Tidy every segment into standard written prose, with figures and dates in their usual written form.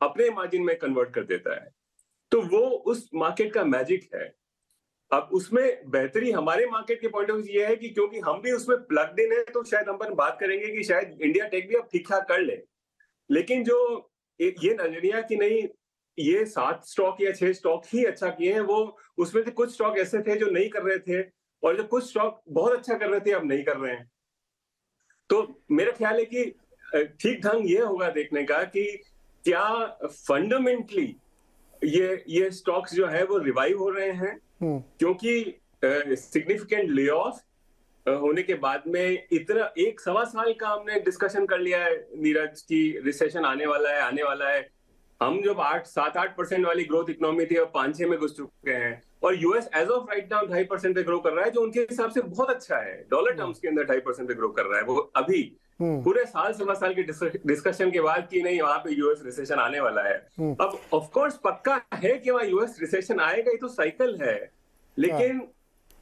अपने मार्जिन में कन्वर्ट कर देता है। तो वो उस मार्केट का मैजिक है। अब उसमें बेहतरी हमारे मार्केट के पॉइंट ऑफ व्यू ये है कि क्योंकि हम भी उसमें प्लग्ड इन है, तो शायद हम अपन बात करेंगे कि शायद इंडिया टेक भी अब ठीक-ठाक कर ले। लेकिन जो ये नजरिया कि नहीं, ये 7 स्टॉक या 6 स्टॉक ही अच्छा किए हैं, वो उसमें से कुछ स्टॉक ऐसे थे जो नहीं कर रहे थे और जो कुछ स्टॉक बहुत अच्छा कर रहे थे, अब नहीं कर रहे हैं। तो मेरा ख्याल है कि ठीक ढंग ये होगा देखने का कि क्या फंडामेंटली ये स्टॉक्स जो है वो रिवाइव हो रहे हैं, क्योंकि सिग्निफिकेंट ले ऑफ होने के बाद में इतना 1-1.25 साल का हमने डिस्कशन कर लिया है नीरज की रिसेशन आने वाला है, आने वाला है। हम जब 7-8% वाली ग्रोथ इकोनॉमी थी, अब 5-6 में घुस चुके हैं और US as of right now 2.5% पे ग्रो कर रहा है, जो उनके हिसाब से बहुत अच्छा है। डॉलर टर्म्स के अंदर 2.5% पे ग्रो कर रहा है वो अभी, पूरे साल 1.25 साल के डिस्कशन के बाद कि नहीं वहां पे यूएस रिसेशन आने वाला है। अब ऑफ कोर्स पक्का है कि वहां यूएस रिसेशन आएगा, ये तो साइकिल है, लेकिन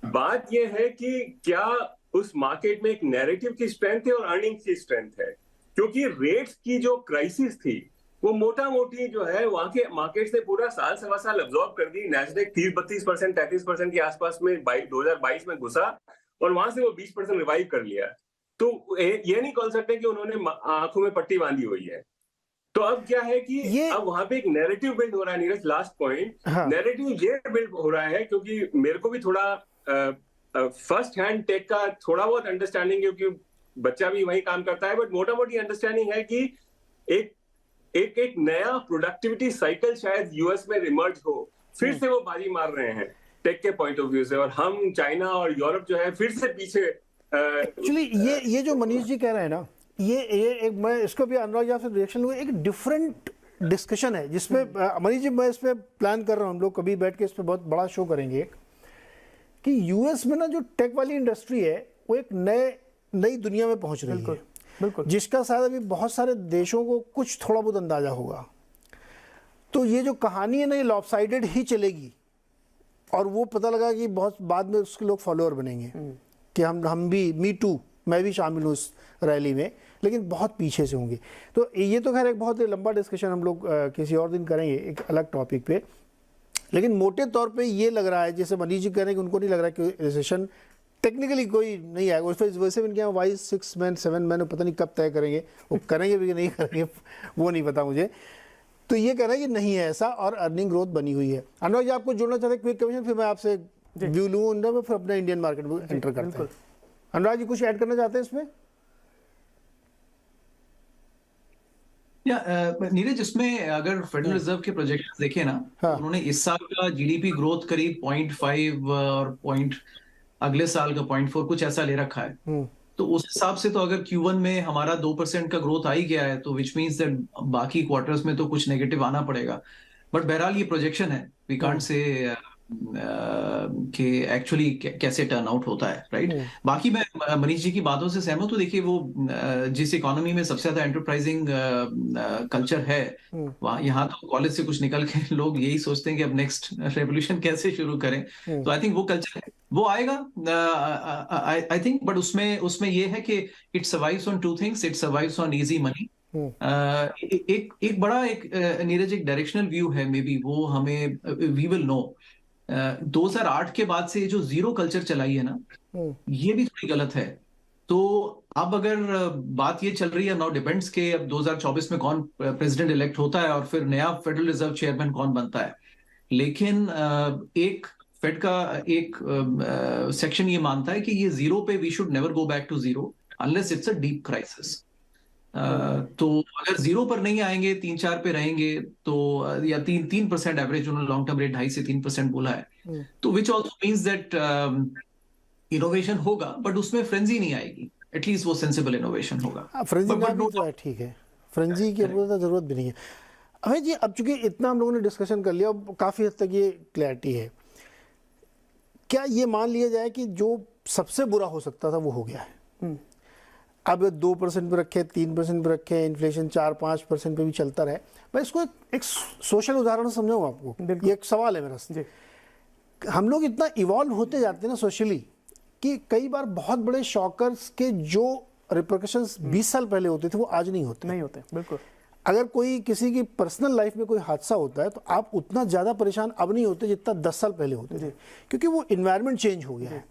बात यह है कि क्या उस मार्केट में एक नैरेटिव की स्ट्रेंथ है और अर्निंग्स की स्ट्रेंथ है, क्योंकि रेट्स की जो क्राइसिस थी वो मोटा मोटी जो है वहां के मार्केट्स ने पूरा साल 1.25 साल अब्सॉर्ब कर दी। नैस्डैक 30-32%, 33% के आसपास में 2022 में घुसा और वहां से वो 20% रिवाइव कर लिया। तो ये नहीं कह सकते कि उन्होंने आंखों में पट्टी बांधी हुई है। तो अब क्या है कि अब वहां पे एक नैरेटिव बिल्ड हो रहा है। नीरज, लास्ट पॉइंट, नैरेटिव ये बिल्ड हो रहा है क्योंकि मेरे को भी थोड़ा फर्स्ट हैंड टेक का थोड़ा बहुत अंडरस्टैंडिंग, क्योंकि बच्चा भी वही काम करता है, बट मोटा मोटी अंडरस्टैंडिंग है कि एक नया प्रोडक्टिविटी साइकिल शायद यूएस में इमर्ज हो, फिर से वो बाजी मार रहे हैं टेक के पॉइंट ऑफ व्यू से, और हम चाइना और यूरोप जो है फिर से पीछे। एक्चुअली ये जो मनीष जी कह रहे हैं ना, ये एक, मैं इसको भी अनुराग जी से रिएक्शन लूँगा, एक डिफरेंट डिस्कशन है जिसमें मनीष जी, मैं इस पर प्लान कर रहा हूँ, हम लोग कभी बैठ के इस पर बहुत बड़ा शो करेंगे कि यूएस में ना जो टेक वाली इंडस्ट्री है वो एक नई दुनिया में पहुंच रही है, बिल्कुल, जिसका शायद अभी बहुत सारे देशों को कुछ थोड़ा बहुत अंदाजा होगा। तो ये जो कहानी है ना, ये लॉपसाइडेड ही चलेगी और वो पता लगा कि बहुत बाद में उसके लोग फॉलोअर बनेंगे कि हम भी, मी टू, मैं भी शामिल हूँ इस रैली में, लेकिन बहुत पीछे से होंगे। तो ये तो खैर एक बहुत लंबा डिस्कशन हम लोग किसी और दिन करेंगे एक अलग टॉपिक पे, लेकिन मोटे तौर पे ये लग रहा है, जैसे मनीष जी कह रहे हैं कि उनको नहीं लग रहा कि रिसेशन टेक्निकली कोई नहीं आएगा। वैसे भी इनके यहाँ वाइज 6 मैन 7 मैन पता नहीं कब तय करेंगे, वो करेंगे भी नहीं करेंगे वो नहीं पता मुझे। तो ये कह रहे हैं कि नहीं है ऐसा और अर्निंग ग्रोथ बनी हुई है। अनुराग जी आपको जोड़ना चाहते हैं क्विक कमीशन, फिर मैं आपसे व्यू लूँगा, मैं फिर अपने इंडियन मार्केट में एंटर करता हूँ। अनुराग जी कुछ ऐड करना चाहते हैं इसमें? नीरज, इसमें अगर फेडरल रिजर्व के प्रोजेक्शन देखें ना, तो उन्होंने इस साल का जीडीपी ग्रोथ करीब 0.5 और अगले साल का 0.4 कुछ ऐसा ले रखा है। तो उस हिसाब से तो अगर Q1 में हमारा 2% का ग्रोथ आ ही गया है, तो विच मीन्स दैट बाकी क्वार्टर्स में तो कुछ नेगेटिव आना पड़ेगा। बट बहरहाल ये प्रोजेक्शन है, वी कांट से कि एक्चुअली कैसे टर्न आउट होता है, राइट। बाकी मैं मनीष जी की बातों से सहमत हूँ। देखिए, वो जिस इकोनॉमी में सबसे ज्यादा एंटरप्राइजिंग कल्चर है, वहाँ यहाँ तो कॉलेज से कुछ निकल के लोग यही सोचते हैं कि अब नेक्स्ट रेवोल्यूशन कैसे शुरू करें। तो आई थिंक वो कल्चर है, वो आएगा आई थिंक। बट उसमें ये है कि it survives on 2 things, it survives on easy money. एक बड़ा नीरज एक डायरेक्शनल व्यू है, मे बी वो हमें वी विल नो 2008 के बाद से जो जीरो कल्चर चलाई है ना, ये भी थोड़ी गलत है। तो अब अगर बात ये चल रही है, नाउ डिपेंड्स के अब 2024 में कौन प्रेसिडेंट इलेक्ट होता है और फिर नया फेडरल रिजर्व चेयरमैन कौन बनता है। लेकिन एक फेड का एक सेक्शन ये मानता है कि ये जीरो पे we should never go back to zero unless it's a deep crisis. तो अगर जीरो पर नहीं आएंगे, 3-4 पे रहेंगे, तो या 3% एवरेज उन्होंने लॉन्ग टर्म रेट 2.5 से 3% बोला है, तो which also means that innovation होगा, बट उसमें फ्रेंजी नहीं आएगी, एटलीस्ट वो सेंसिबल इनोवेशन होगा। फ्रेंजी का भी तो ठीक है, फ्रेंजी की जरूरत भी नहीं है। अभी जी अब चूंकि इतना हम लोगों ने डिस्कशन कर लिया, काफी हद तक ये क्लैरिटी है, क्या ये मान लिया जाए कि जो सबसे बुरा हो सकता था वो हो गया है? अब 2% पे रखे, 3% पे रखे, इन्फ्लेशन 4-5% पे भी चलता रहे। मैं इसको एक सोशल उदाहरण समझाऊँ आपको, ये एक सवाल है मेरा। हम लोग इतना इवॉल्व होते जाते हैं ना सोशली कि कई बार बहुत बड़े शॉकर्स के जो रिपरकशंस 20 साल पहले होते थे वो आज नहीं होते। बिल्कुल। अगर कोई किसी की पर्सनल लाइफ में कोई हादसा होता है तो आप उतना ज़्यादा परेशान अब नहीं होते जितना 10 साल पहले होते थे, क्योंकि वो इन्वायरमेंट चेंज हो गया है।